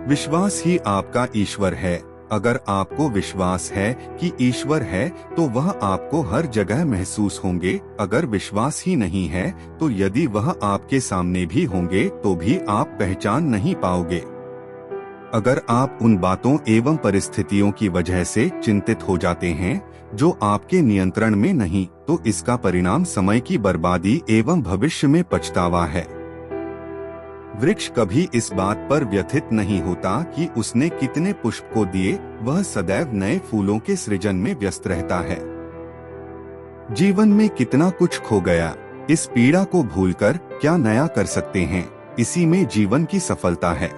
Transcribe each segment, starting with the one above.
विश्वास ही आपका ईश्वर है। अगर आपको विश्वास है कि ईश्वर है तो वह आपको हर जगह महसूस होंगे। अगर विश्वास ही नहीं है तो यदि वह आपके सामने भी होंगे तो भी आप पहचान नहीं पाओगे। अगर आप उन बातों एवं परिस्थितियों की वजह से चिंतित हो जाते हैं जो आपके नियंत्रण में नहीं, तो इसका परिणाम समय की बर्बादी एवं भविष्य में पछतावा है। वृक्ष कभी इस बात पर व्यथित नहीं होता कि उसने कितने पुष्प को दिए, वह सदैव नए फूलों के सृजन में व्यस्त रहता है। जीवन में कितना कुछ खो गया, इस पीड़ा को भूलकर क्या नया कर सकते हैं, इसी में जीवन की सफलता है।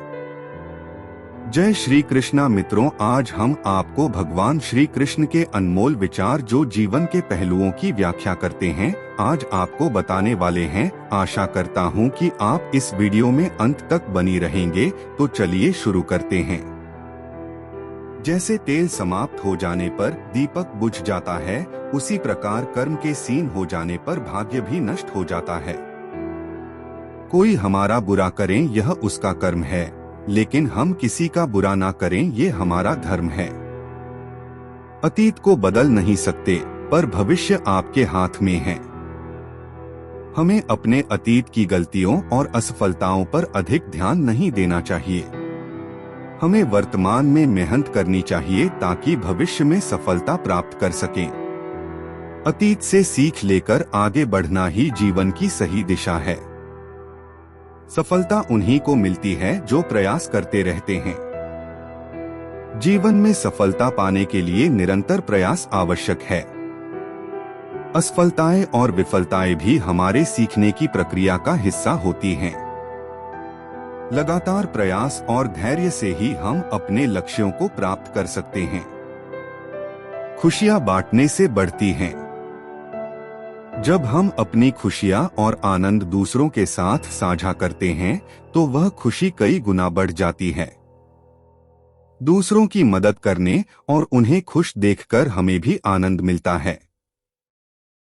जय श्री कृष्णा मित्रों, आज हम आपको भगवान श्री कृष्ण के अनमोल विचार जो जीवन के पहलुओं की व्याख्या करते हैं, आज आपको बताने वाले हैं। आशा करता हूं कि आप इस वीडियो में अंत तक बनी रहेंगे। तो चलिए शुरू करते हैं। जैसे तेल समाप्त हो जाने पर दीपक बुझ जाता है, उसी प्रकार कर्म के सीन हो जाने पर भाग्य भी नष्ट हो जाता है। कोई हमारा बुरा करें यह उसका कर्म है, लेकिन हम किसी का बुरा ना करें ये हमारा धर्म है। अतीत को बदल नहीं सकते, पर भविष्य आपके हाथ में है। हमें अपने अतीत की गलतियों और असफलताओं पर अधिक ध्यान नहीं देना चाहिए। हमें वर्तमान में मेहनत करनी चाहिए ताकि भविष्य में सफलता प्राप्त कर सकें। अतीत से सीख लेकर आगे बढ़ना ही जीवन की सही दिशा है। सफलता उन्हीं को मिलती है जो प्रयास करते रहते हैं। जीवन में सफलता पाने के लिए निरंतर प्रयास आवश्यक है। असफलताएं और विफलताएं भी हमारे सीखने की प्रक्रिया का हिस्सा होती हैं। लगातार प्रयास और धैर्य से ही हम अपने लक्ष्यों को प्राप्त कर सकते हैं। खुशियां बांटने से बढ़ती हैं। जब हम अपनी खुशियां और आनंद दूसरों के साथ साझा करते हैं तो वह खुशी कई गुना बढ़ जाती है। दूसरों की मदद करने और उन्हें खुश देखकर हमें भी आनंद मिलता है।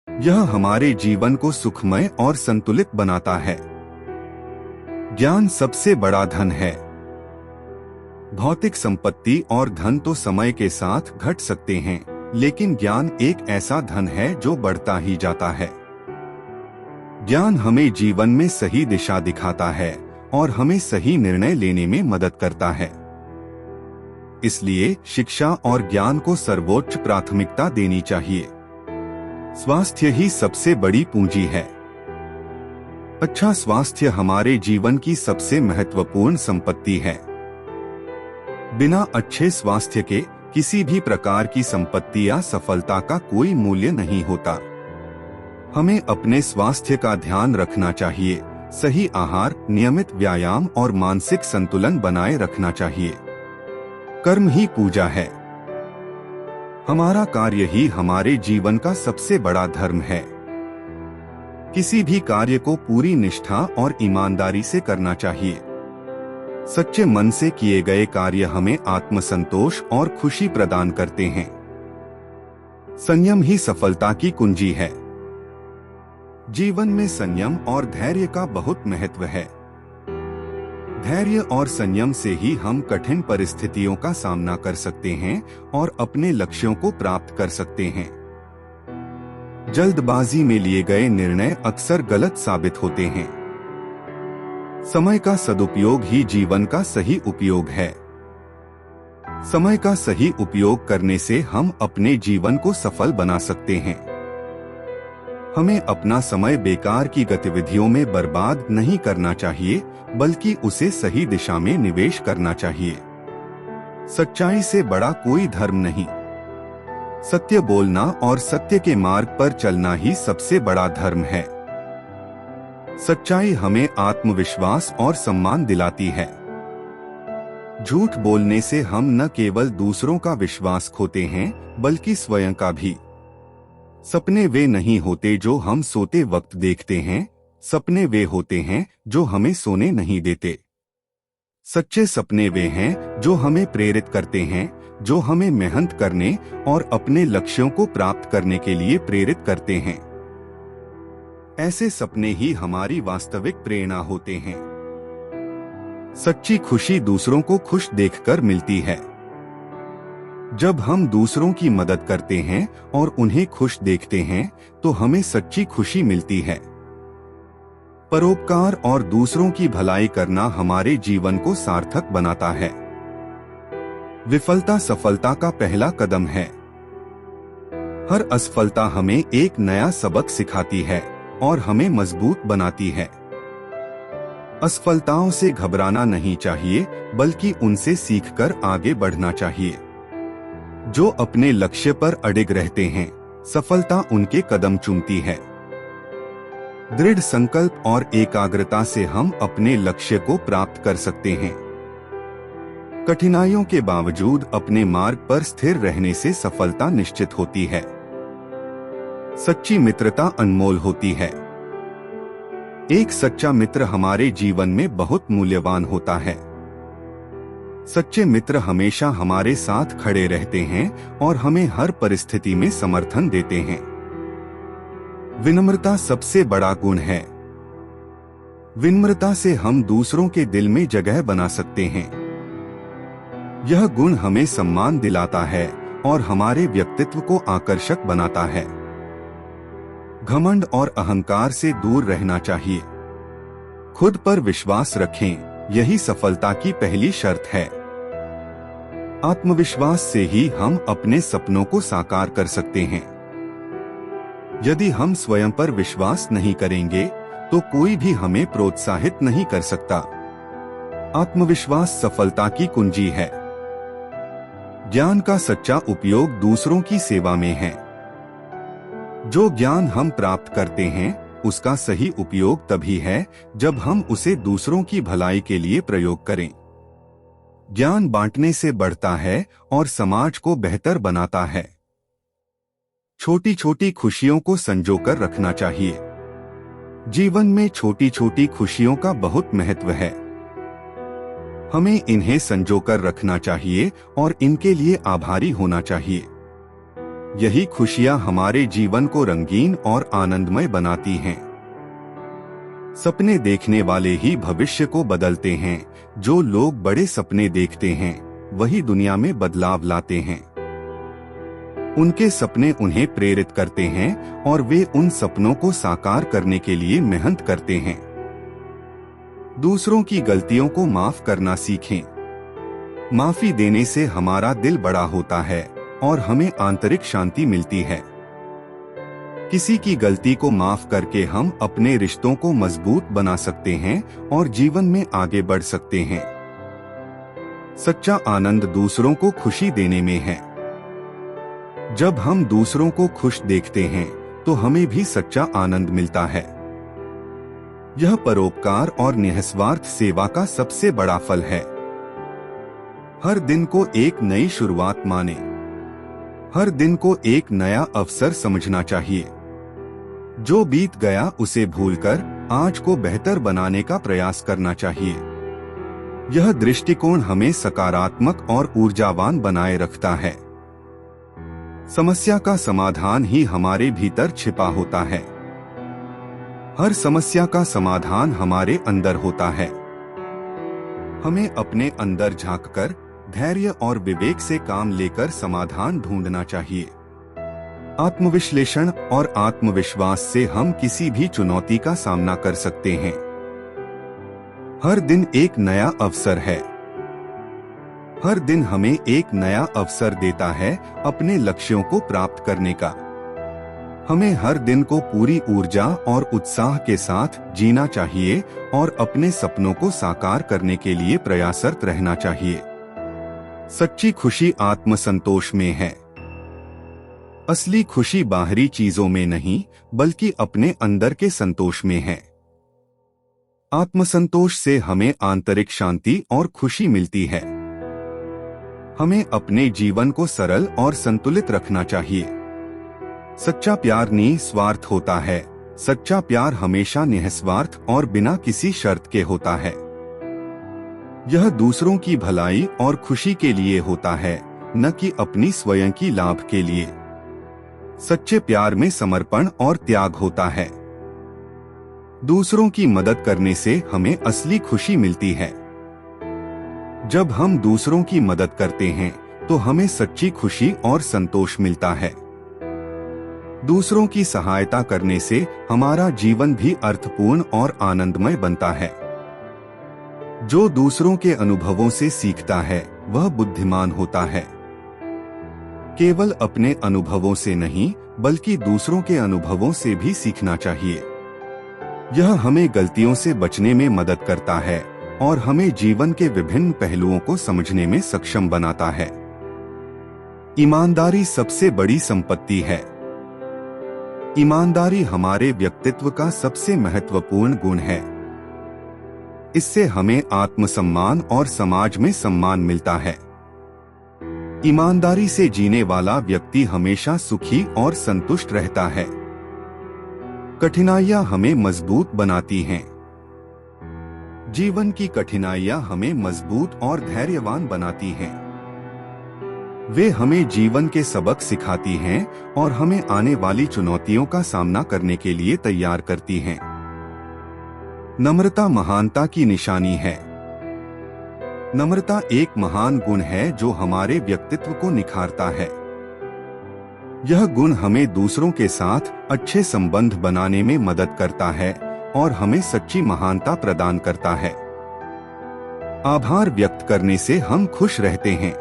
यह हमारे जीवन को सुखमय और संतुलित बनाता है। ज्ञान सबसे बड़ा धन है। भौतिक संपत्ति और धन तो समय के साथ घट सकते हैं, लेकिन ज्ञान एक ऐसा धन है जो बढ़ता ही जाता है। ज्ञान हमें जीवन में सही दिशा दिखाता है और हमें सही निर्णय लेने में मदद करता है। इसलिए शिक्षा और ज्ञान को सर्वोच्च प्राथमिकता देनी चाहिए। स्वास्थ्य ही सबसे बड़ी पूंजी है। अच्छा स्वास्थ्य हमारे जीवन की सबसे महत्वपूर्ण संपत्ति है। बिना अच्छे स्वास्थ्य के किसी भी प्रकार की संपत्ति या सफलता का कोई मूल्य नहीं होता। हमें अपने स्वास्थ्य का ध्यान रखना चाहिए। सही आहार, नियमित व्यायाम और मानसिक संतुलन बनाए रखना चाहिए। कर्म ही पूजा है। हमारा कार्य ही हमारे जीवन का सबसे बड़ा धर्म है। किसी भी कार्य को पूरी निष्ठा और ईमानदारी से करना चाहिए। सच्चे मन से किए गए कार्य हमें आत्मसंतोष और खुशी प्रदान करते हैं। संयम ही सफलता की कुंजी है। जीवन में संयम और धैर्य का बहुत महत्व है। धैर्य और संयम से ही हम कठिन परिस्थितियों का सामना कर सकते हैं और अपने लक्ष्यों को प्राप्त कर सकते हैं। जल्दबाजी में लिए गए निर्णय अक्सर गलत साबित होते हैं। समय का सदुपयोग ही जीवन का सही उपयोग है। समय का सही उपयोग करने से हम अपने जीवन को सफल बना सकते हैं। हमें अपना समय बेकार की गतिविधियों में बर्बाद नहीं करना चाहिए, बल्कि उसे सही दिशा में निवेश करना चाहिए। सच्चाई से बड़ा कोई धर्म नहीं। सत्य बोलना और सत्य के मार्ग पर चलना ही सबसे बड़ा धर्म है। सच्चाई हमें आत्मविश्वास और सम्मान दिलाती है। झूठ बोलने से हम न केवल दूसरों का विश्वास खोते हैं, बल्कि स्वयं का भी। सपने वे नहीं होते जो हम सोते वक्त देखते हैं, सपने वे होते हैं जो हमें सोने नहीं देते। सच्चे सपने वे हैं जो हमें प्रेरित करते हैं, जो हमें मेहनत करने और अपने लक्ष्यों को प्राप्त करने के लिए प्रेरित करते हैं। ऐसे सपने ही हमारी वास्तविक प्रेरणा होते हैं। सच्ची खुशी दूसरों को खुश देखकर मिलती है। जब हम दूसरों की मदद करते हैं और उन्हें खुश देखते हैं तो हमें सच्ची खुशी मिलती है। परोपकार और दूसरों की भलाई करना हमारे जीवन को सार्थक बनाता है। विफलता सफलता का पहला कदम है। हर असफलता हमें एक नया सबक सिखाती है और हमें मजबूत बनाती है। असफलताओं से घबराना नहीं चाहिए, बल्कि उनसे सीखकर आगे बढ़ना चाहिए। जो अपने लक्ष्य पर अडिग रहते हैं, सफलता उनके कदम चूमती है। दृढ़ संकल्प और एकाग्रता से हम अपने लक्ष्य को प्राप्त कर सकते हैं। कठिनाइयों के बावजूद अपने मार्ग पर स्थिर रहने से सफलता निश्चित होती है। सच्ची मित्रता अनमोल होती है। एक सच्चा मित्र हमारे जीवन में बहुत मूल्यवान होता है। सच्चे मित्र हमेशा हमारे साथ खड़े रहते हैं और हमें हर परिस्थिति में समर्थन देते हैं। विनम्रता सबसे बड़ा गुण है। विनम्रता से हम दूसरों के दिल में जगह बना सकते हैं। यह गुण हमें सम्मान दिलाता है और हमारे व्यक्तित्व को आकर्षक बनाता है। घमंड और अहंकार से दूर रहना चाहिए। खुद पर विश्वास रखें, यही सफलता की पहली शर्त है। आत्मविश्वास से ही हम अपने सपनों को साकार कर सकते हैं। यदि हम स्वयं पर विश्वास नहीं करेंगे तो कोई भी हमें प्रोत्साहित नहीं कर सकता। आत्मविश्वास सफलता की कुंजी है। ज्ञान का सच्चा उपयोग दूसरों की सेवा में है। जो ज्ञान हम प्राप्त करते हैं उसका सही उपयोग तभी है जब हम उसे दूसरों की भलाई के लिए प्रयोग करें। ज्ञान बांटने से बढ़ता है और समाज को बेहतर बनाता है। छोटी छोटी खुशियों को संजोकर रखना चाहिए। जीवन में छोटी छोटी खुशियों का बहुत महत्व है। हमें इन्हें संजोकर रखना चाहिए और इनके लिए आभारी होना चाहिए। यही खुशियां हमारे जीवन को रंगीन और आनंदमय बनाती हैं। सपने देखने वाले ही भविष्य को बदलते हैं। जो लोग बड़े सपने देखते हैं वही दुनिया में बदलाव लाते हैं। उनके सपने उन्हें प्रेरित करते हैं और वे उन सपनों को साकार करने के लिए मेहनत करते हैं। दूसरों की गलतियों को माफ करना सीखें। माफी देने से हमारा दिल बड़ा होता है और हमें आंतरिक शांति मिलती है। किसी की गलती को माफ करके हम अपने रिश्तों को मजबूत बना सकते हैं और जीवन में आगे बढ़ सकते हैं। सच्चा आनंद दूसरों को खुशी देने में है। जब हम दूसरों को खुश देखते हैं तो हमें भी सच्चा आनंद मिलता है। यह परोपकार और निस्वार्थ सेवा का सबसे बड़ा फल है। हर दिन को एक नई शुरुआत माने। हर दिन को एक नया अवसर समझना चाहिए। जो बीत गया उसे भूलकर आज को बेहतर बनाने का प्रयास करना चाहिए। यह दृष्टिकोण हमें सकारात्मक और ऊर्जावान बनाए रखता है। समस्या का समाधान ही हमारे भीतर छिपा होता है। हर समस्या का समाधान हमारे अंदर होता है। हमें अपने अंदर झांककर धैर्य और विवेक से काम लेकर समाधान ढूंढना चाहिए। आत्मविश्लेषण और आत्मविश्वास से हम किसी भी चुनौती का सामना कर सकते हैं। हर दिन एक नया अवसर है। हर दिन हमें एक नया अवसर देता है अपने लक्ष्यों को प्राप्त करने का। हमें हर दिन को पूरी ऊर्जा और उत्साह के साथ जीना चाहिए और अपने सपनों को साकार करने के लिए प्रयासरत रहना चाहिए। सच्ची खुशी आत्मसंतोष में है। असली खुशी बाहरी चीजों में नहीं, बल्कि अपने अंदर के संतोष में है। आत्मसंतोष से हमें आंतरिक शांति और खुशी मिलती है। हमें अपने जीवन को सरल और संतुलित रखना चाहिए। सच्चा प्यार निस्वार्थ होता है। सच्चा प्यार हमेशा निस्वार्थ और बिना किसी शर्त के होता है। यह दूसरों की भलाई और खुशी के लिए होता है, न कि अपनी स्वयं की लाभ के लिए। सच्चे प्यार में समर्पण और त्याग होता है। दूसरों की मदद करने से हमें असली खुशी मिलती है। जब हम दूसरों की मदद करते हैं तो हमें सच्ची खुशी और संतोष मिलता है। दूसरों की सहायता करने से हमारा जीवन भी अर्थपूर्ण और आनंदमय बनता है। जो दूसरों के अनुभवों से सीखता है वह बुद्धिमान होता है। केवल अपने अनुभवों से नहीं बल्कि दूसरों के अनुभवों से भी सीखना चाहिए। यह हमें गलतियों से बचने में मदद करता है और हमें जीवन के विभिन्न पहलुओं को समझने में सक्षम बनाता है। ईमानदारी सबसे बड़ी संपत्ति है। ईमानदारी हमारे व्यक्तित्व का सबसे महत्वपूर्ण गुण है। इससे हमें आत्मसम्मान और समाज में सम्मान मिलता है। ईमानदारी से जीने वाला व्यक्ति हमेशा सुखी और संतुष्ट रहता है। कठिनाइयां हमें मजबूत बनाती हैं। जीवन की कठिनाइयां हमें मजबूत और धैर्यवान बनाती हैं। वे हमें जीवन के सबक सिखाती हैं और हमें आने वाली चुनौतियों का सामना करने के लिए तैयार करती हैं। नम्रता महानता की निशानी है। नम्रता एक महान गुण है जो हमारे व्यक्तित्व को निखारता है। यह गुण हमें दूसरों के साथ अच्छे संबंध बनाने में मदद करता है और हमें सच्ची महानता प्रदान करता है। आभार व्यक्त करने से हम खुश रहते हैं।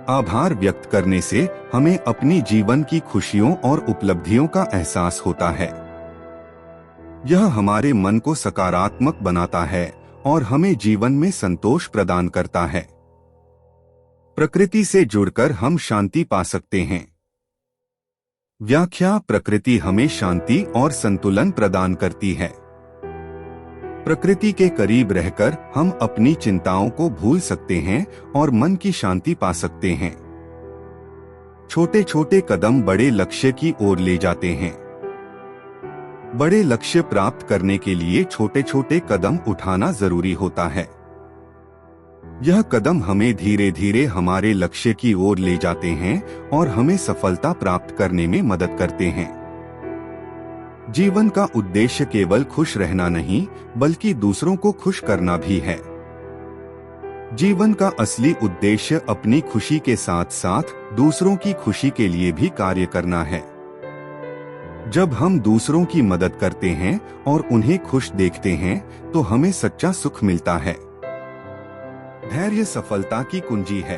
आभार व्यक्त करने से हमें अपनी जीवन की खुशियों और उपलब्धियों का एहसास होता है। यह हमारे मन को सकारात्मक बनाता है और हमें जीवन में संतोष प्रदान करता है। प्रकृति से जुड़कर हम शांति पा सकते हैं। व्याख्या: प्रकृति हमें शांति और संतुलन प्रदान करती है। प्रकृति के करीब रहकर हम अपनी चिंताओं को भूल सकते हैं और मन की शांति पा सकते हैं। छोटे छोटे कदम बड़े लक्ष्य की ओर ले जाते हैं। बड़े लक्ष्य प्राप्त करने के लिए छोटे छोटे कदम उठाना जरूरी होता है। यह कदम हमें धीरे धीरे हमारे लक्ष्य की ओर ले जाते हैं और हमें सफलता प्राप्त करने में मदद करते हैं। जीवन का उद्देश्य केवल खुश रहना नहीं बल्कि दूसरों को खुश करना भी है। जीवन का असली उद्देश्य अपनी खुशी के साथ साथ दूसरों की खुशी के लिए भी कार्य करना है। जब हम दूसरों की मदद करते हैं और उन्हें खुश देखते हैं तो हमें सच्चा सुख मिलता है। धैर्य सफलता की कुंजी है।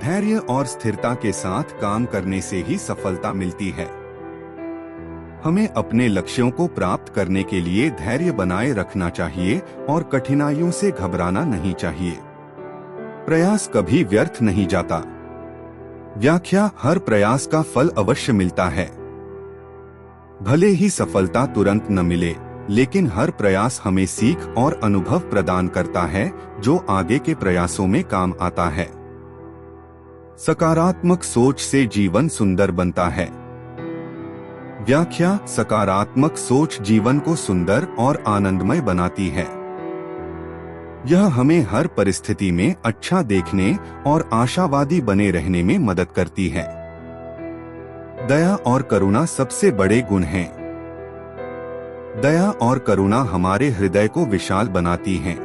धैर्य और स्थिरता के साथ काम करने से ही सफलता मिलती है। हमें अपने लक्ष्यों को प्राप्त करने के लिए धैर्य बनाए रखना चाहिए और कठिनाइयों से घबराना नहीं चाहिए। प्रयास कभी व्यर्थ नहीं जाता। व्याख्या: हर प्रयास का फल अवश्य मिलता है। भले ही सफलता तुरंत न मिले, लेकिन हर प्रयास हमें सीख और अनुभव प्रदान करता है जो आगे के प्रयासों में काम आता है। सकारात्मक सोच से जीवन सुंदर बनता है। व्याख्या: सकारात्मक सोच जीवन को सुंदर और आनंदमय बनाती है। यह हमें हर परिस्थिति में अच्छा देखने और आशावादी बने रहने में मदद करती है। दया और करुणा सबसे बड़े गुण हैं। दया और करुणा हमारे हृदय को विशाल बनाती हैं।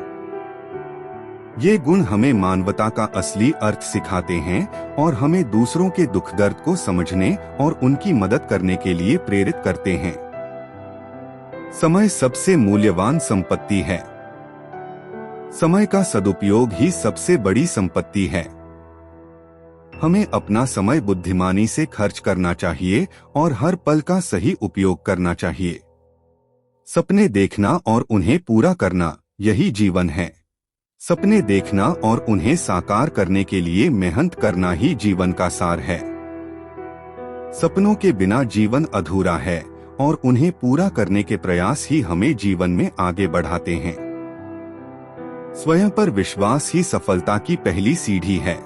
ये गुण हमें मानवता का असली अर्थ सिखाते हैं और हमें दूसरों के दुख दर्द को समझने और उनकी मदद करने के लिए प्रेरित करते हैं। समय सबसे मूल्यवान संपत्ति है। समय का सदुपयोग ही सबसे बड़ी संपत्ति है। हमें अपना समय बुद्धिमानी से खर्च करना चाहिए और हर पल का सही उपयोग करना चाहिए। सपने देखना और उन्हें पूरा करना, यही जीवन है। सपने देखना और उन्हें साकार करने के लिए मेहनत करना ही जीवन का सार है। सपनों के बिना जीवन अधूरा है और उन्हें पूरा करने के प्रयास ही हमें जीवन में आगे बढ़ाते हैं। स्वयं पर विश्वास ही सफलता की पहली सीढ़ी है।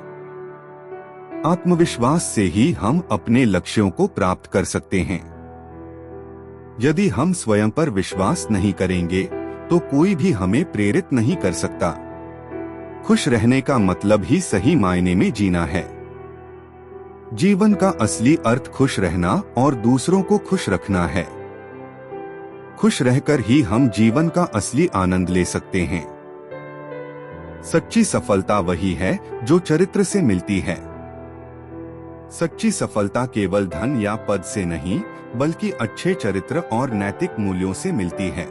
आत्मविश्वास से ही हम अपने लक्ष्यों को प्राप्त कर सकते हैं। यदि हम स्वयं पर विश्वास नहीं करेंगे तो कोई भी हमें प्रेरित नहीं कर सकता। खुश रहने का मतलब ही सही मायने में जीना है। जीवन का असली अर्थ खुश रहना और दूसरों को खुश रखना है। खुश रहकर ही हम जीवन का असली आनंद ले सकते हैं। सच्ची सफलता वही है जो चरित्र से मिलती है। सच्ची सफलता केवल धन या पद से नहीं, बल्कि अच्छे चरित्र और नैतिक मूल्यों से मिलती है।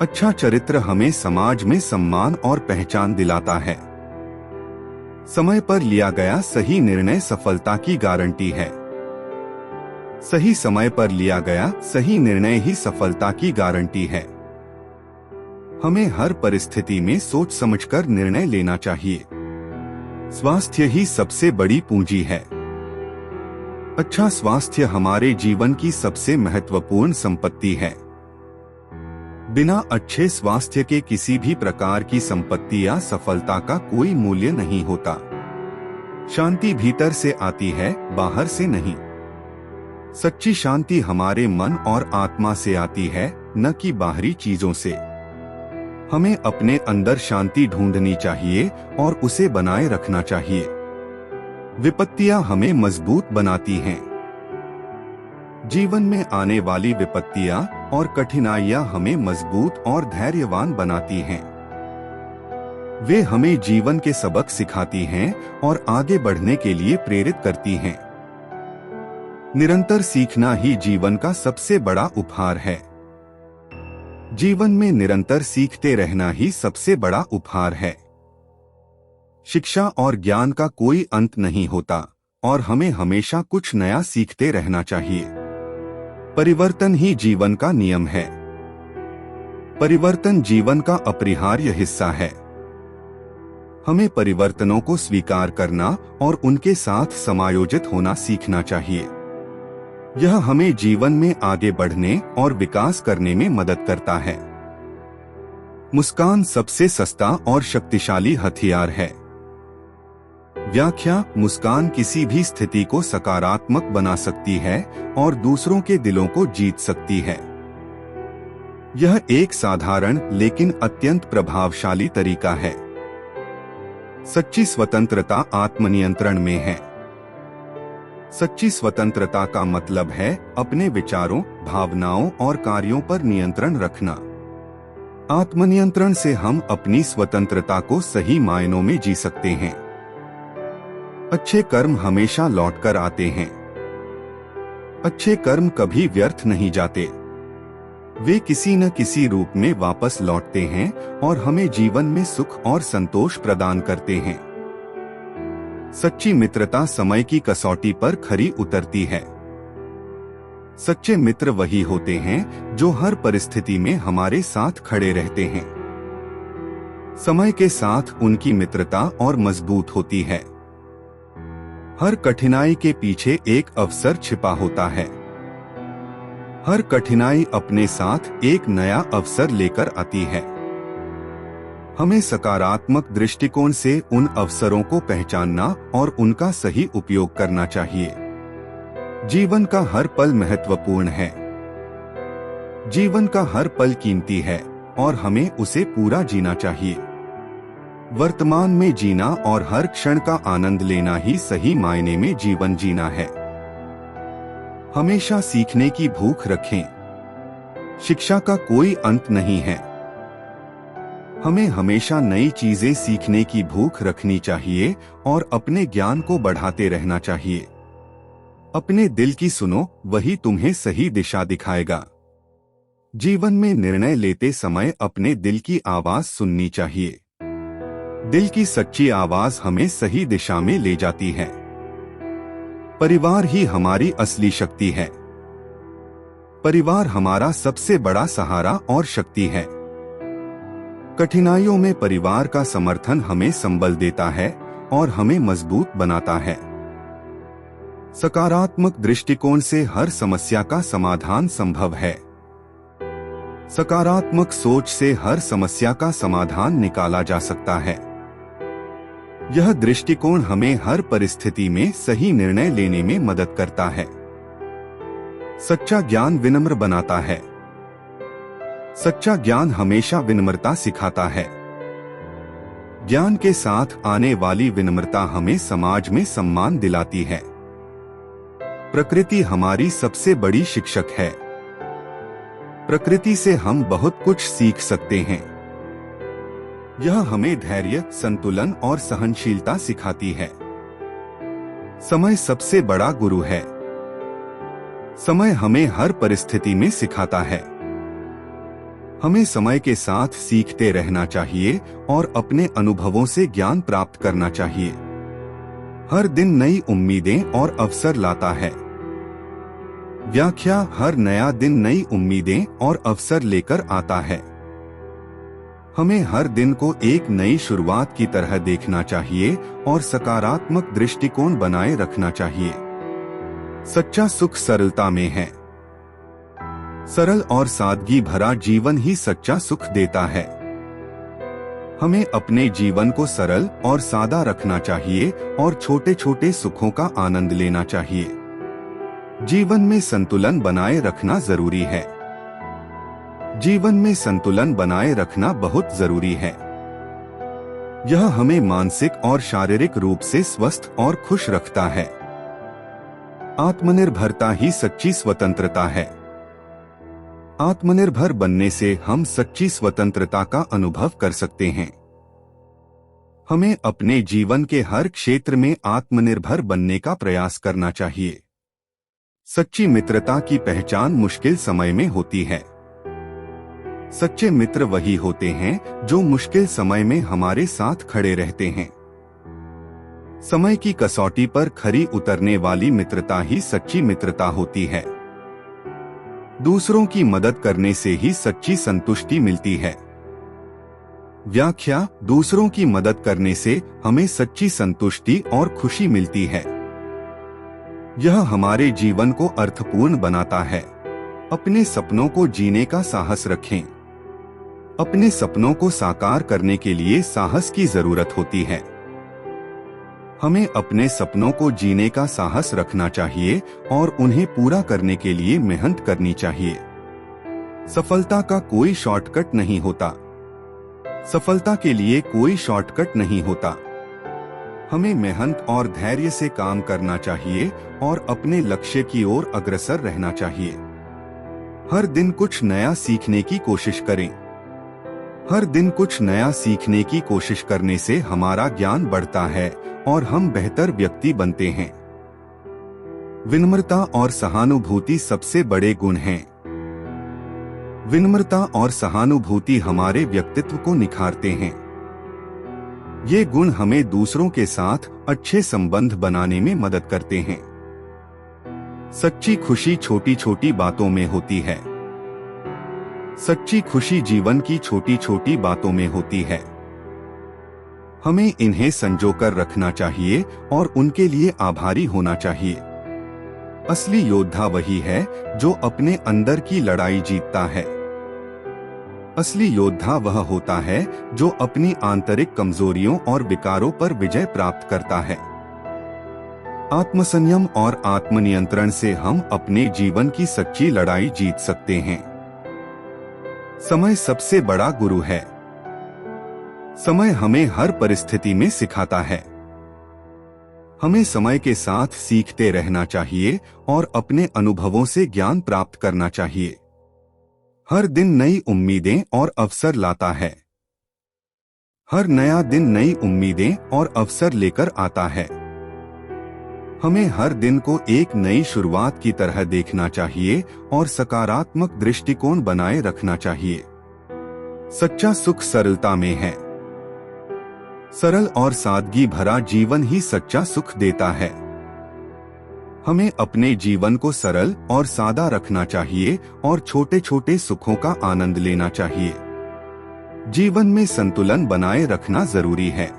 अच्छा चरित्र हमें समाज में सम्मान और पहचान दिलाता है। समय पर लिया गया सही निर्णय सफलता की गारंटी है। सही समय पर लिया गया सही निर्णय ही सफलता की गारंटी है। हमें हर परिस्थिति में सोच समझकर निर्णय लेना चाहिए। स्वास्थ्य ही सबसे बड़ी पूंजी है। अच्छा स्वास्थ्य हमारे जीवन की सबसे महत्वपूर्ण संपत्ति है। बिना अच्छे स्वास्थ्य के किसी भी प्रकार की संपत्ति या सफलता का कोई मूल्य नहीं होता। शांति भीतर से आती है, बाहर से नहीं। सच्ची शांति हमारे मन और आत्मा से आती है, न कि बाहरी चीजों से। हमें अपने अंदर शांति ढूंढनी चाहिए और उसे बनाए रखना चाहिए। विपत्तियां हमें मजबूत बनाती हैं। जीवन में आने वाली विपत्तियां और कठिनाइयां हमें मजबूत और धैर्यवान बनाती हैं। वे हमें जीवन के सबक सिखाती हैं और आगे बढ़ने के लिए प्रेरित करती हैं। निरंतर सीखना ही जीवन का सबसे बड़ा उपहार है। जीवन में निरंतर सीखते रहना ही सबसे बड़ा उपहार है। शिक्षा और ज्ञान का कोई अंत नहीं होता और हमें हमेशा कुछ नया सीखते रहना चाहिए। परिवर्तन ही जीवन का नियम है। परिवर्तन जीवन का अपरिहार्य हिस्सा है। हमें परिवर्तनों को स्वीकार करना और उनके साथ समायोजित होना सीखना चाहिए। यह हमें जीवन में आगे बढ़ने और विकास करने में मदद करता है। मुस्कान सबसे सस्ता और शक्तिशाली हथियार है। व्याख्या: मुस्कान किसी भी स्थिति को सकारात्मक बना सकती है और दूसरों के दिलों को जीत सकती है। यह एक साधारण लेकिन अत्यंत प्रभावशाली तरीका है। सच्ची स्वतंत्रता आत्मनियंत्रण में है। सच्ची स्वतंत्रता का मतलब है अपने विचारों, भावनाओं और कार्यों पर नियंत्रण रखना। आत्मनियंत्रण से हम अपनी स्वतंत्रता को सही मायनों में जी सकते हैं। अच्छे कर्म हमेशा लौटकर आते हैं। अच्छे कर्म कभी व्यर्थ नहीं जाते। वे किसी न किसी रूप में वापस लौटते हैं और हमें जीवन में सुख और संतोष प्रदान करते हैं। सच्ची मित्रता समय की कसौटी पर खरी उतरती है। सच्चे मित्र वही होते हैं जो हर परिस्थिति में हमारे साथ खड़े रहते हैं। समय के साथ उनकी मित्रता और मजबूत होती है। हर कठिनाई के पीछे एक अवसर छिपा होता है। हर कठिनाई अपने साथ एक नया अवसर लेकर आती है। हमें सकारात्मक दृष्टिकोण से उन अवसरों को पहचानना और उनका सही उपयोग करना चाहिए। जीवन का हर पल महत्वपूर्ण है। जीवन का हर पल कीमती है और हमें उसे पूरा जीना चाहिए। वर्तमान में जीना और हर क्षण का आनंद लेना ही सही मायने में जीवन जीना है। हमेशा सीखने की भूख रखें। शिक्षा का कोई अंत नहीं है। हमें हमेशा नई चीजें सीखने की भूख रखनी चाहिए और अपने ज्ञान को बढ़ाते रहना चाहिए। अपने दिल की सुनो, वही तुम्हें सही दिशा दिखाएगा। जीवन में निर्णय लेते समय अपने दिल की आवाज सुननी चाहिए। दिल की सच्ची आवाज हमें सही दिशा में ले जाती है। परिवार ही हमारी असली शक्ति है। परिवार हमारा सबसे बड़ा सहारा और शक्ति है। कठिनाइयों में परिवार का समर्थन हमें संबल देता है और हमें मजबूत बनाता है। सकारात्मक दृष्टिकोण से हर समस्या का समाधान संभव है। सकारात्मक सोच से हर समस्या का समाधान निकाला जा सकता है। यह दृष्टिकोण हमें हर परिस्थिति में सही निर्णय लेने में मदद करता है। सच्चा ज्ञान विनम्र बनाता है। सच्चा ज्ञान हमेशा विनम्रता सिखाता है। ज्ञान के साथ आने वाली विनम्रता हमें समाज में सम्मान दिलाती है। प्रकृति हमारी सबसे बड़ी शिक्षक है। प्रकृति से हम बहुत कुछ सीख सकते हैं। यह हमें धैर्य, संतुलन और सहनशीलता सिखाती है। समय सबसे बड़ा गुरु है। समय हमें हर परिस्थिति में सिखाता है। हमें समय के साथ सीखते रहना चाहिए और अपने अनुभवों से ज्ञान प्राप्त करना चाहिए। हर दिन नई उम्मीदें और अवसर लाता है। व्याख्या: हर नया दिन नई उम्मीदें और अवसर लेकर आता है। हमें हर दिन को एक नई शुरुआत की तरह देखना चाहिए और सकारात्मक दृष्टिकोण बनाए रखना चाहिए। सच्चा सुख सरलता में है। सरल और सादगी भरा जीवन ही सच्चा सुख देता है। हमें अपने जीवन को सरल और सादा रखना चाहिए और छोटे छोटे सुखों का आनंद लेना चाहिए। जीवन में संतुलन बनाए रखना जरूरी है। जीवन में संतुलन बनाए रखना बहुत जरूरी है। यह हमें मानसिक और शारीरिक रूप से स्वस्थ और खुश रखता है। आत्मनिर्भरता ही सच्ची स्वतंत्रता है। आत्मनिर्भर बनने से हम सच्ची स्वतंत्रता का अनुभव कर सकते हैं। हमें अपने जीवन के हर क्षेत्र में आत्मनिर्भर बनने का प्रयास करना चाहिए। सच्ची मित्रता की पहचान मुश्किल समय में होती है। सच्चे मित्र वही होते हैं जो मुश्किल समय में हमारे साथ खड़े रहते हैं। समय की कसौटी पर खरी उतरने वाली मित्रता ही सच्ची मित्रता होती है। दूसरों की मदद करने से ही सच्ची संतुष्टि मिलती है। व्याख्या: दूसरों की मदद करने से हमें सच्ची संतुष्टि और खुशी मिलती है। यह हमारे जीवन को अर्थपूर्ण बनाता है। अपने सपनों को जीने का साहस रखें। अपने सपनों को साकार करने के लिए साहस की जरूरत होती है। हमें अपने सपनों को जीने का साहस रखना चाहिए और उन्हें पूरा करने के लिए मेहनत करनी चाहिए। सफलता का कोई शॉर्टकट नहीं होता। सफलता के लिए कोई शॉर्टकट नहीं होता। हमें मेहनत और धैर्य से काम करना चाहिए और अपने लक्ष्य की ओर अग्रसर रहना चाहिए। हर दिन कुछ नया सीखने की कोशिश करें। हर दिन कुछ नया सीखने की कोशिश करने से हमारा ज्ञान बढ़ता है और हम बेहतर व्यक्ति बनते हैं। विनम्रता और सहानुभूति सबसे बड़े गुण हैं। विनम्रता और सहानुभूति हमारे व्यक्तित्व को निखारते हैं। ये गुण हमें दूसरों के साथ अच्छे संबंध बनाने में मदद करते हैं। सच्ची खुशी छोटी छोटी बातों में होती है। सच्ची खुशी जीवन की छोटी छोटी बातों में होती है। हमें इन्हें संजोकर रखना चाहिए और उनके लिए आभारी होना चाहिए। असली योद्धा वही है जो अपने अंदर की लड़ाई जीतता है। असली योद्धा वह होता है जो अपनी आंतरिक कमजोरियों और विकारों पर विजय प्राप्त करता है। आत्मसंयम और आत्मनियंत्रण से हम अपने जीवन की सच्ची लड़ाई जीत सकते हैं। समय सबसे बड़ा गुरु है। समय हमें हर परिस्थिति में सिखाता है। हमें समय के साथ सीखते रहना चाहिए और अपने अनुभवों से ज्ञान प्राप्त करना चाहिए। हर दिन नई उम्मीदें और अवसर लाता है। हर नया दिन नई उम्मीदें और अवसर लेकर आता है। हमें हर दिन को एक नई शुरुआत की तरह देखना चाहिए और सकारात्मक दृष्टिकोण बनाए रखना चाहिए। सच्चा सुख सरलता में है। सरल और सादगी भरा जीवन ही सच्चा सुख देता है। हमें अपने जीवन को सरल और सादा रखना चाहिए और छोटे छोटे सुखों का आनंद लेना चाहिए। जीवन में संतुलन बनाए रखना जरूरी है।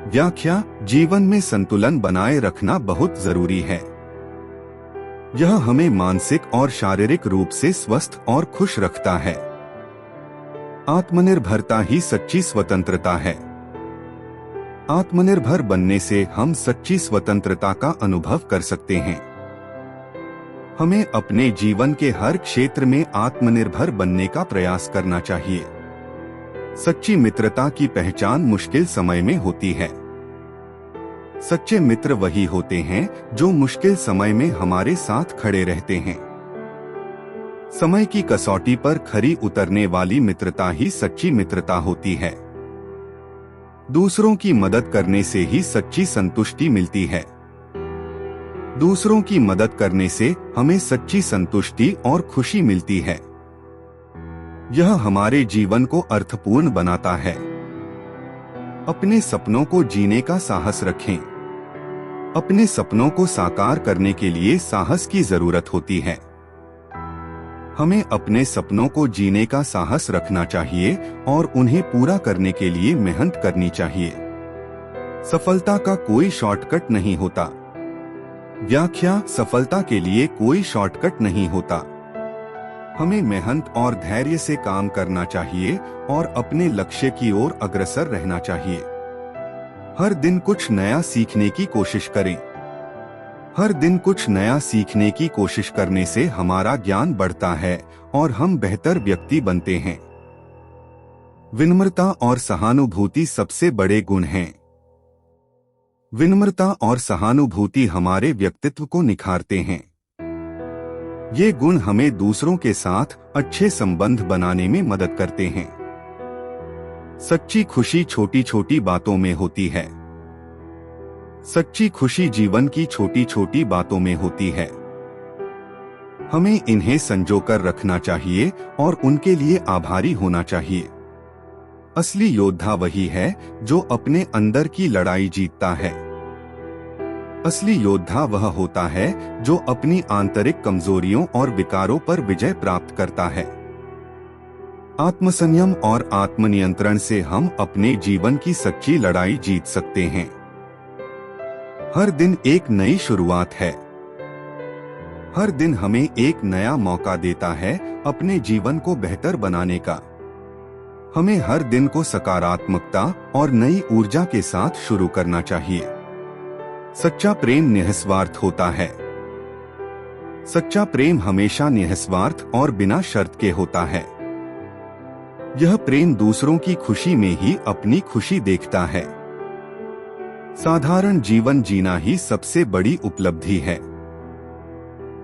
व्याख्या: जीवन में संतुलन बनाए रखना बहुत जरूरी है। यह हमें मानसिक और शारीरिक रूप से स्वस्थ और खुश रखता है। आत्मनिर्भरता ही सच्ची स्वतंत्रता है। आत्मनिर्भर बनने से हम सच्ची स्वतंत्रता का अनुभव कर सकते हैं। हमें अपने जीवन के हर क्षेत्र में आत्मनिर्भर बनने का प्रयास करना चाहिए। सच्ची मित्रता की पहचान मुश्किल समय में होती है। सच्चे मित्र वही होते हैं जो मुश्किल समय में हमारे साथ खड़े रहते हैं। समय की कसौटी पर खरी उतरने वाली मित्रता ही सच्ची मित्रता होती है। दूसरों की मदद करने से ही सच्ची संतुष्टि मिलती है। दूसरों की मदद करने से हमें सच्ची संतुष्टि और खुशी मिलती है। यह हमारे जीवन को अर्थपूर्ण बनाता है। अपने सपनों को जीने का साहस रखें। अपने सपनों को साकार करने के लिए साहस की जरूरत होती है। हमें अपने सपनों को जीने का साहस रखना चाहिए और उन्हें पूरा करने के लिए मेहनत करनी चाहिए। सफलता का कोई शॉर्टकट नहीं होता। व्याख्या: सफलता के लिए कोई शॉर्टकट नहीं होता। हमें मेहनत और धैर्य से काम करना चाहिए और अपने लक्ष्य की ओर अग्रसर रहना चाहिए। हर दिन कुछ नया सीखने की कोशिश करें। हर दिन कुछ नया सीखने की कोशिश करने से हमारा ज्ञान बढ़ता है और हम बेहतर व्यक्ति बनते हैं। विनम्रता और सहानुभूति सबसे बड़े गुण हैं। विनम्रता और सहानुभूति हमारे व्यक्तित्व को निखारते हैं। ये गुण हमें दूसरों के साथ अच्छे संबंध बनाने में मदद करते हैं। सच्ची खुशी छोटी छोटी बातों में होती है। सच्ची खुशी जीवन की छोटी छोटी बातों में होती है। हमें इन्हें संजोकर रखना चाहिए और उनके लिए आभारी होना चाहिए। असली योद्धा वही है जो अपने अंदर की लड़ाई जीतता है। असली योद्धा वह होता है जो अपनी आंतरिक कमजोरियों और विकारों पर विजय प्राप्त करता है। आत्मसंयम और आत्मनियंत्रण से हम अपने जीवन की सच्ची लड़ाई जीत सकते हैं। हर दिन एक नई शुरुआत है। हर दिन हमें एक नया मौका देता है अपने जीवन को बेहतर बनाने का। हमें हर दिन को सकारात्मकता और नई ऊर्जा के साथ शुरू करना चाहिए। सच्चा प्रेम निस्वार्थ होता है। सच्चा प्रेम हमेशा निस्वार्थ और बिना शर्त के होता है। यह प्रेम दूसरों की खुशी में ही अपनी खुशी देखता है। साधारण जीवन जीना ही सबसे बड़ी उपलब्धि है।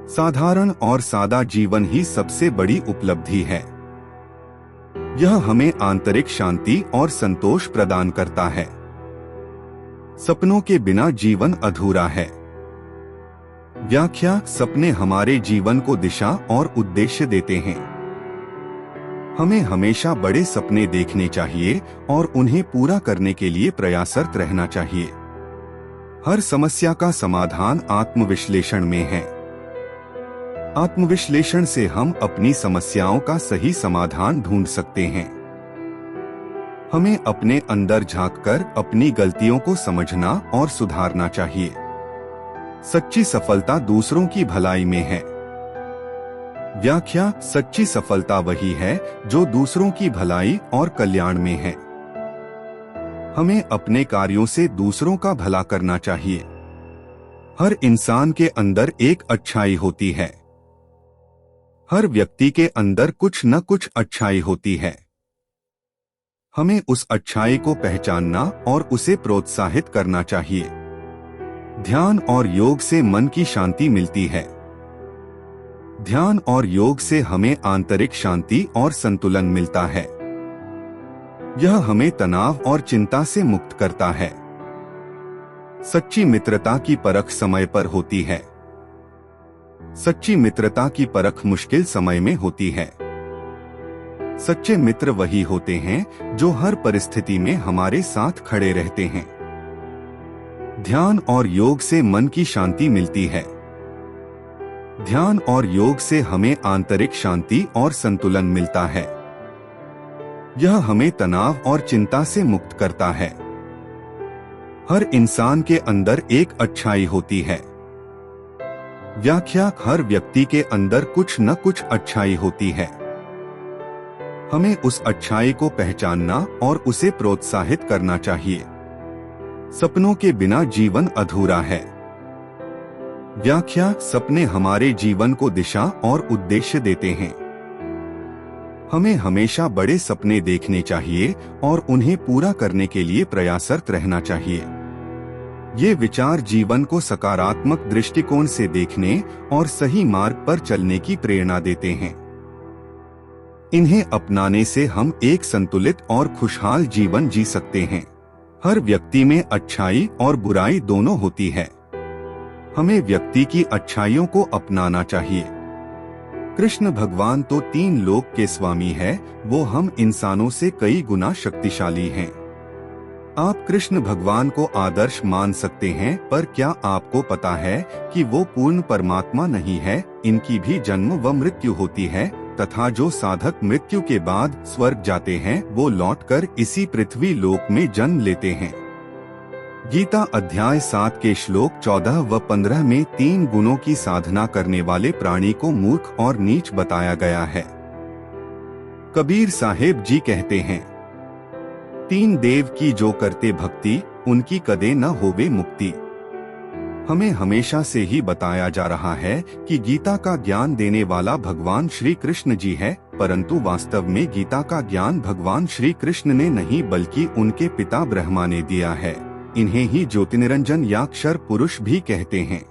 साधारण और सादा जीवन ही सबसे बड़ी उपलब्धि है। यह हमें आंतरिक शांति और संतोष प्रदान करता है। सपनों के बिना जीवन अधूरा है। व्याख्या: सपने हमारे जीवन को दिशा और उद्देश्य देते हैं। हमें हमेशा बड़े सपने देखने चाहिए और उन्हें पूरा करने के लिए प्रयासरत रहना चाहिए। हर समस्या का समाधान आत्मविश्लेषण में है। आत्मविश्लेषण से हम अपनी समस्याओं का सही समाधान ढूंढ सकते हैं। हमें अपने अंदर झांककर अपनी गलतियों को समझना और सुधारना चाहिए। सच्ची सफलता दूसरों की भलाई में है। व्याख्या: सच्ची सफलता वही है जो दूसरों की भलाई और कल्याण में है। हमें अपने कार्यों से दूसरों का भला करना चाहिए। हर इंसान के अंदर एक अच्छाई होती है। हर व्यक्ति के अंदर कुछ न कुछ अच्छाई होती है। हमें उस अच्छाई को पहचानना और उसे प्रोत्साहित करना चाहिए। ध्यान और योग से मन की शांति मिलती है। ध्यान और योग से हमें आंतरिक शांति और संतुलन मिलता है। यह हमें तनाव और चिंता से मुक्त करता है। सच्ची मित्रता की परख समय पर होती है। सच्ची मित्रता की परख मुश्किल समय में होती है। सच्चे मित्र वही होते हैं जो हर परिस्थिति में हमारे साथ खड़े रहते हैं। ध्यान और योग से मन की शांति मिलती है। ध्यान और योग से हमें आंतरिक शांति और संतुलन मिलता है। यह हमें तनाव और चिंता से मुक्त करता है। हर इंसान के अंदर एक अच्छाई होती है। व्याख्या: हर व्यक्ति के अंदर कुछ न कुछ अच्छाई होती है। हमें उस अच्छाई को पहचानना और उसे प्रोत्साहित करना चाहिए। सपनों के बिना जीवन अधूरा है। व्याख्या: सपने हमारे जीवन को दिशा और उद्देश्य देते हैं। हमें हमेशा बड़े सपने देखने चाहिए और उन्हें पूरा करने के लिए प्रयासरत रहना चाहिए। ये विचार जीवन को सकारात्मक दृष्टिकोण से देखने और सही मार्ग पर चलने की प्रेरणा देते हैं। इन्हें अपनाने से हम एक संतुलित और खुशहाल जीवन जी सकते हैं। हर व्यक्ति में अच्छाई और बुराई दोनों होती है। हमें व्यक्ति की अच्छाइयों को अपनाना चाहिए। कृष्ण भगवान तो 3 लोक के स्वामी है, वो हम इंसानों से कई गुना शक्तिशाली हैं। आप कृष्ण भगवान को आदर्श मान सकते हैं, पर क्या आपको पता है कि वो पूर्ण परमात्मा नहीं है? इनकी भी जन्म व मृत्यु होती है, तथा जो साधक मृत्यु के बाद स्वर्ग जाते हैं वो लौटकर इसी पृथ्वी लोक में जन्म लेते हैं। गीता अध्याय 7 के श्लोक 14 व 15 में 3 गुणों की साधना करने वाले प्राणी को मूर्ख और नीच बताया गया है। कबीर साहेब जी कहते हैं, 3 देव की जो करते भक्ति, उनकी कदे न होवे मुक्ति। हमें हमेशा से ही बताया जा रहा है कि गीता का ज्ञान देने वाला भगवान श्री कृष्ण जी है, परंतु वास्तव में गीता का ज्ञान भगवान श्री कृष्ण ने नहीं बल्कि उनके पिता ब्रह्मा ने दिया है। इन्हें ही ज्योतिनिरंजन या अक्षर पुरुष भी कहते हैं।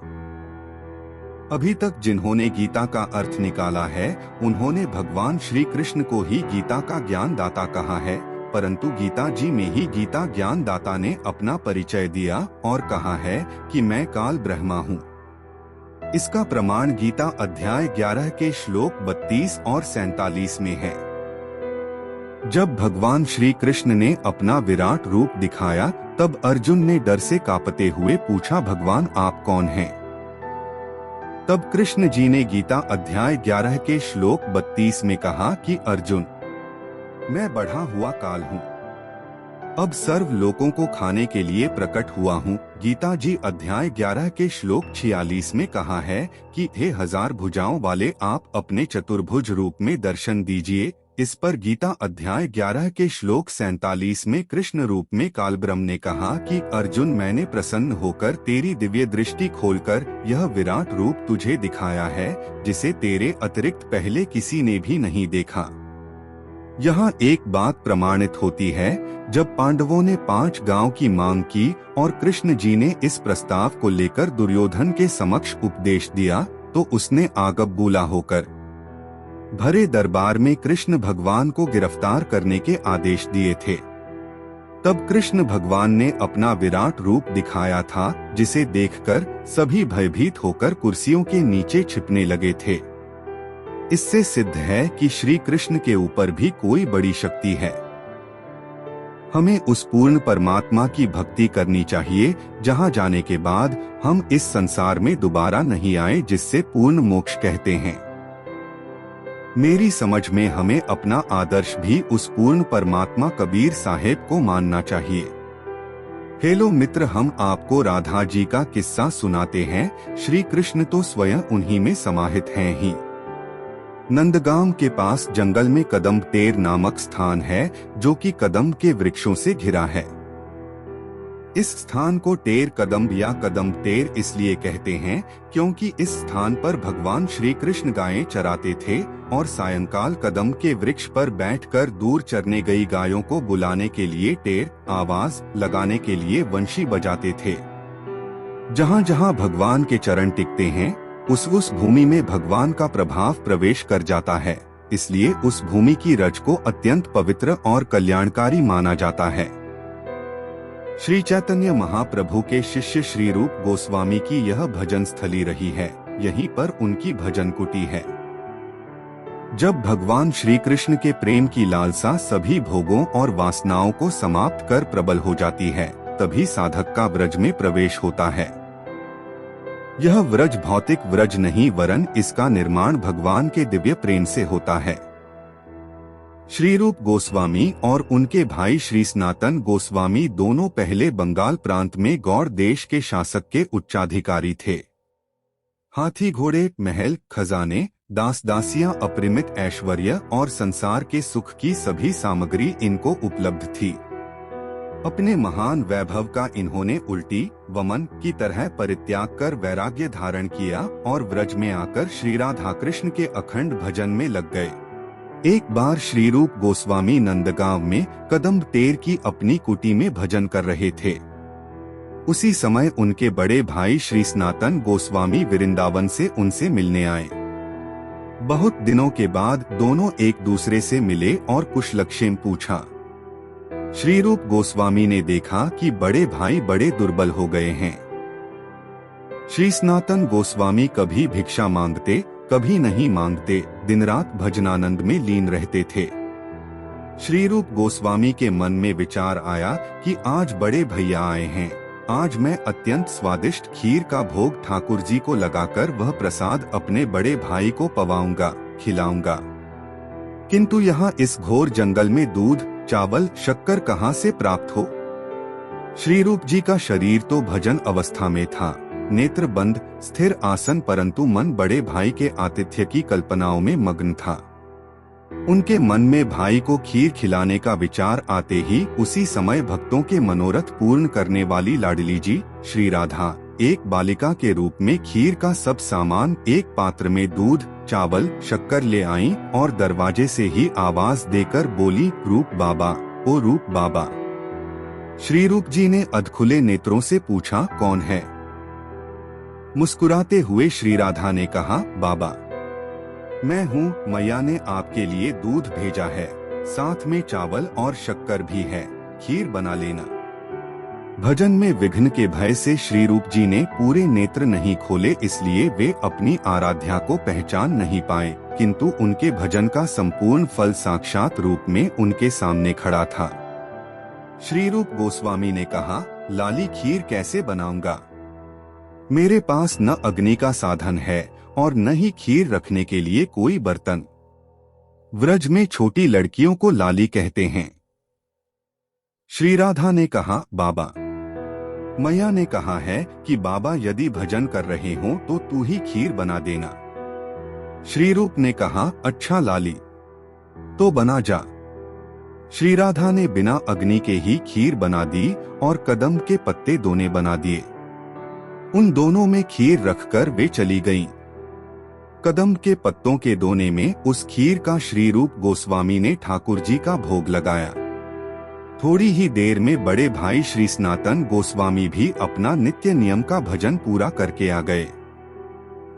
अभी तक जिन्होंने गीता का अर्थ निकाला है, उन्होंने भगवान श्री कृष्ण को ही गीता का ज्ञान दाता कहा है, परंतु गीता जी में ही गीता ज्ञान दाता ने अपना परिचय दिया और कहा है कि मैं काल ब्रह्मा हूँ। इसका प्रमाण गीता अध्याय 11 के श्लोक 32 और 47 में है। जब भगवान श्री कृष्ण ने अपना विराट रूप दिखाया, तब अर्जुन ने डर से कांपते हुए पूछा, भगवान आप कौन हैं? तब कृष्ण जी ने गीता अध्याय 11 के श्लोक 32 में कहा कि अर्जुन, मैं बढ़ा हुआ काल हूँ, अब सर्व लोकों को खाने के लिए प्रकट हुआ हूँ। गीता जी अध्याय 11 के श्लोक 46 में कहा है कि हे 1000 भुजाओं वाले, आप अपने चतुर्भुज रूप में दर्शन दीजिए। इस पर गीता अध्याय 11 के श्लोक 47 में कृष्ण रूप में कालब्रह्म ने कहा कि अर्जुन, मैंने प्रसन्न होकर तेरी दिव्य दृष्टि खोलकर यह विराट रूप तुझे दिखाया है, जिसे तेरे अतिरिक्त पहले किसी ने भी नहीं देखा। यहाँ एक बात प्रमाणित होती है, जब पांडवों ने 5 गांव की मांग की और कृष्ण जी ने इस प्रस्ताव को लेकर दुर्योधन के समक्ष उपदेश दिया, तो उसने आगबबूला होकर भरे दरबार में कृष्ण भगवान को गिरफ्तार करने के आदेश दिए थे। तब कृष्ण भगवान ने अपना विराट रूप दिखाया था, जिसे देखकर सभी भयभीत होकर कुर्सियों के नीचे छिपने लगे थे। इससे सिद्ध है कि श्री कृष्ण के ऊपर भी कोई बड़ी शक्ति है। हमें उस पूर्ण परमात्मा की भक्ति करनी चाहिए, जहां जाने के बाद हम इस संसार में दोबारा नहीं आए, जिससे पूर्ण मोक्ष कहते हैं। मेरी समझ में हमें अपना आदर्श भी उस पूर्ण परमात्मा कबीर साहेब को मानना चाहिए। हेलो मित्र, हम आपको राधा जी का किस्सा सुनाते हैं। श्री कृष्ण तो स्वयं उन्हीं में समाहित हैं ही। नंदगांव के पास जंगल में कदम्ब टेर नामक स्थान है, जो कि कदम्ब के वृक्षों से घिरा है। इस स्थान को टेर कदम्ब या कदम्ब टेर इसलिए कहते हैं क्योंकि इस स्थान पर भगवान श्री कृष्ण गायें चराते थे और सायंकाल कदम्ब के वृक्ष पर बैठकर दूर चरने गई गायों को बुलाने के लिए टेर आवाज लगाने के लिए वंशी बजाते थे। जहाँ जहाँ भगवान के चरण टिकते हैं, उस भूमि में भगवान का प्रभाव प्रवेश कर जाता है, इसलिए उस भूमि की रज को अत्यंत पवित्र और कल्याणकारी माना जाता है। श्री चैतन्य महाप्रभु के शिष्य श्री रूप गोस्वामी की यह भजन स्थली रही है। यहीं पर उनकी भजन कुटी है। जब भगवान श्री कृष्ण के प्रेम की लालसा सभी भोगों और वासनाओं को समाप्त कर प्रबल हो जाती है, तभी साधक का व्रज में प्रवेश होता है। यह व्रज भौतिक व्रज नहीं, वरन इसका निर्माण भगवान के दिव्य प्रेम से होता है। श्री रूप गोस्वामी और उनके भाई श्री सनातन गोस्वामी दोनों पहले बंगाल प्रांत में गौड़ देश के शासक के उच्चाधिकारी थे। हाथी घोड़े, महल, खजाने, दास दासियां, अपरिमित ऐश्वर्य और संसार के सुख की सभी सामग्री इनको उपलब्ध थी। अपने महान वैभव का इन्होंने उल्टी वमन की तरह परित्याग कर वैराग्य धारण किया और व्रज में आकर श्री राधा कृष्ण के अखंड भजन में लग गए। एक बार श्री रूप गोस्वामी नंदगांव में कदम्ब टेर की अपनी कुटी में भजन कर रहे थे। उसी समय उनके बड़े भाई श्री सनातन गोस्वामी वृंदावन से उनसे मिलने आए। बहुत दिनों के बाद दोनों एक दूसरे से मिले और कुशलक्षेम पूछा। श्री रूप गोस्वामी ने देखा कि बड़े भाई बड़े दुर्बल हो गए हैं। श्री सनातन गोस्वामी कभी भिक्षा मांगते, कभी नहीं मांगते, दिन रात भजनानंद में लीन रहते थे। श्री रूप गोस्वामी के मन में विचार आया कि आज बड़े भैया आए हैं, आज मैं अत्यंत स्वादिष्ट खीर का भोग ठाकुर जी को लगाकर वह प्रसाद अपने बड़े भाई को पवाऊंगा, खिलाऊंगा। किंतु यहाँ इस घोर जंगल में दूध, चावल, शक्कर कहाँ से प्राप्त हो? श्री रूप जी का शरीर तो भजन अवस्था में था, नेत्र बंद, स्थिर आसन, परंतु मन बड़े भाई के आतिथ्य की कल्पनाओं में मग्न था। उनके मन में भाई को खीर खिलाने का विचार आते ही उसी समय भक्तों के मनोरथ पूर्ण करने वाली लाडली जी श्री राधा एक बालिका के रूप में खीर का सब सामान एक पात्र में दूध, चावल, शक्कर ले आईं और दरवाजे से ही आवाज देकर बोली, रूप बाबा, ओ रूप बाबा। श्री रूप जी ने अधखुले नेत्रों से पूछा, कौन है? मुस्कुराते हुए श्री राधा ने कहा, बाबा मैं हूँ, मैया ने आपके लिए दूध भेजा है, साथ में चावल और शक्कर भी है, खीर बना लेना। भजन में विघ्न के भय से श्री रूप जी ने पूरे नेत्र नहीं खोले, इसलिए वे अपनी आराध्या को पहचान नहीं पाए, किंतु उनके भजन का संपूर्ण फल साक्षात रूप में उनके सामने खड़ा था। श्री रूप गोस्वामी ने कहा, लाली खीर कैसे बनाऊंगा? मेरे पास न अग्नि का साधन है और न ही खीर रखने के लिए कोई बर्तन। व्रज में छोटी लड़कियों को लाली कहते हैं। श्री राधा ने कहा, बाबा मैया ने कहा है कि बाबा यदि भजन कर रहे हो तो तू ही खीर बना देना। श्री रूप ने कहा, अच्छा लाली, तो बना जा। श्री राधा ने बिना अग्नि के ही खीर बना दी और कदम के पत्ते दोने बना दिए। उन दोनों में खीर रखकर वे चली गईं। कदम के पत्तों के दोने में उस खीर का श्री रूप गोस्वामी ने ठाकुर जी का भोग लगाया। थोड़ी ही देर में बड़े भाई श्री सनातन गोस्वामी भी अपना नित्य नियम का भजन पूरा करके आ गए।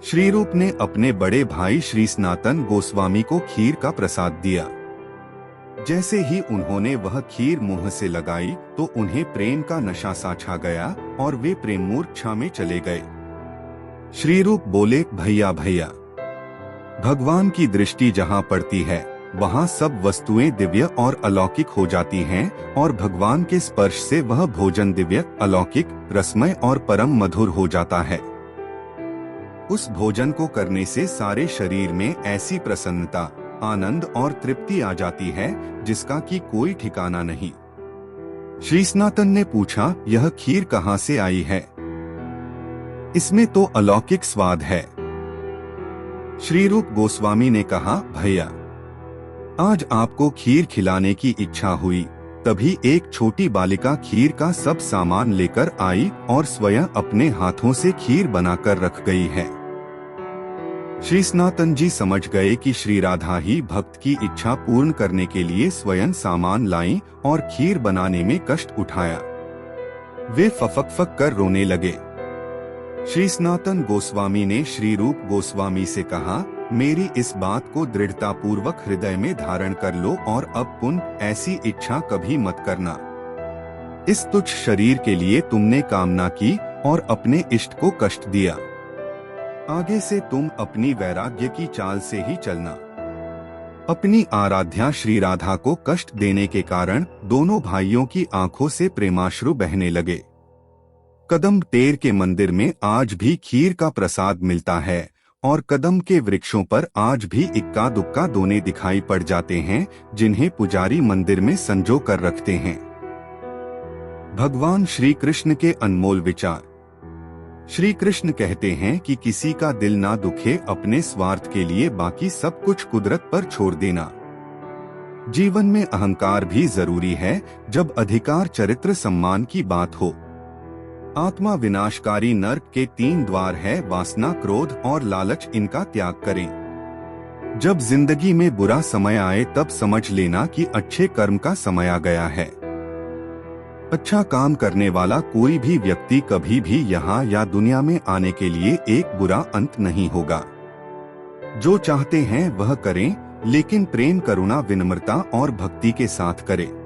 श्री रूप ने अपने बड़े भाई श्री सनातन गोस्वामी को खीर का प्रसाद दिया। जैसे ही उन्होंने वह खीर मुंह से लगाई तो उन्हें प्रेम का नशा सा छा गया और वे प्रेम मूर्छा में चले गए। श्री रूप बोले, भैया भैया, भगवान की दृष्टि जहाँ पड़ती है वहाँ सब वस्तुएं दिव्य और अलौकिक हो जाती हैं और भगवान के स्पर्श से वह भोजन दिव्य, अलौकिक, रसमय और परम मधुर हो जाता है। उस भोजन को करने से सारे शरीर में ऐसी प्रसन्नता, आनंद और तृप्ति आ जाती है जिसका कि कोई ठिकाना नहीं। श्री सनातन ने पूछा, यह खीर कहाँ से आई है? इसमें तो अलौकिक स्वाद है। श्री रूप गोस्वामी ने कहा, भैया आज आपको खीर खिलाने की इच्छा हुई, तभी एक छोटी बालिका खीर का सब सामान लेकर आई और स्वयं अपने हाथों से खीर बनाकर रख गई है। श्री सनातन जी समझ गए कि श्री राधा ही भक्त की इच्छा पूर्ण करने के लिए स्वयं सामान लाई और खीर बनाने में कष्ट उठाया। वे फफक कर रोने लगे। श्री सनातन गोस्वामी ने श्री रूप गोस्वामी से कहा, मेरी इस बात को दृढ़ता पूर्वक हृदय में धारण कर लो और अब पुनः ऐसी इच्छा कभी मत करना। इस तुच्छ शरीर के लिए तुमने कामना की और अपने इष्ट को कष्ट दिया। आगे से तुम अपनी वैराग्य की चाल से ही चलना। अपनी आराध्या श्री राधा को कष्ट देने के कारण दोनों भाइयों की आंखों से प्रेमाश्रु बहने लगे। कदम टेर के मंदिर में आज भी खीर का प्रसाद मिलता है और कदम के वृक्षों पर आज भी इक्का दुक्का दोने दिखाई पड़ जाते हैं जिन्हें पुजारी मंदिर में संजो कर रखते हैं। भगवान श्री कृष्ण के अनमोल विचार। श्री कृष्ण कहते हैं कि किसी का दिल ना दुखे, अपने स्वार्थ के लिए बाकी सब कुछ कुदरत पर छोड़ देना। जीवन में अहंकार भी जरूरी है जब अधिकार, चरित्र, सम्मान की बात हो। आत्मा विनाशकारी नरक के 3 द्वार है, वासना, क्रोध और लालच, इनका त्याग करें। जब जिंदगी में बुरा समय आए तब समझ लेना कि अच्छे कर्म का समय आ गया है। अच्छा काम करने वाला कोई भी व्यक्ति कभी भी यहाँ या दुनिया में आने के लिए एक बुरा अंत नहीं होगा। जो चाहते हैं वह करें, लेकिन प्रेम, करुणा, विनम्रता और भक्ति के साथ करें।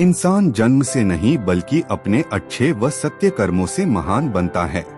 इंसान जन्म से नहीं बल्कि अपने अच्छे व सत्य कर्मों से महान बनता है।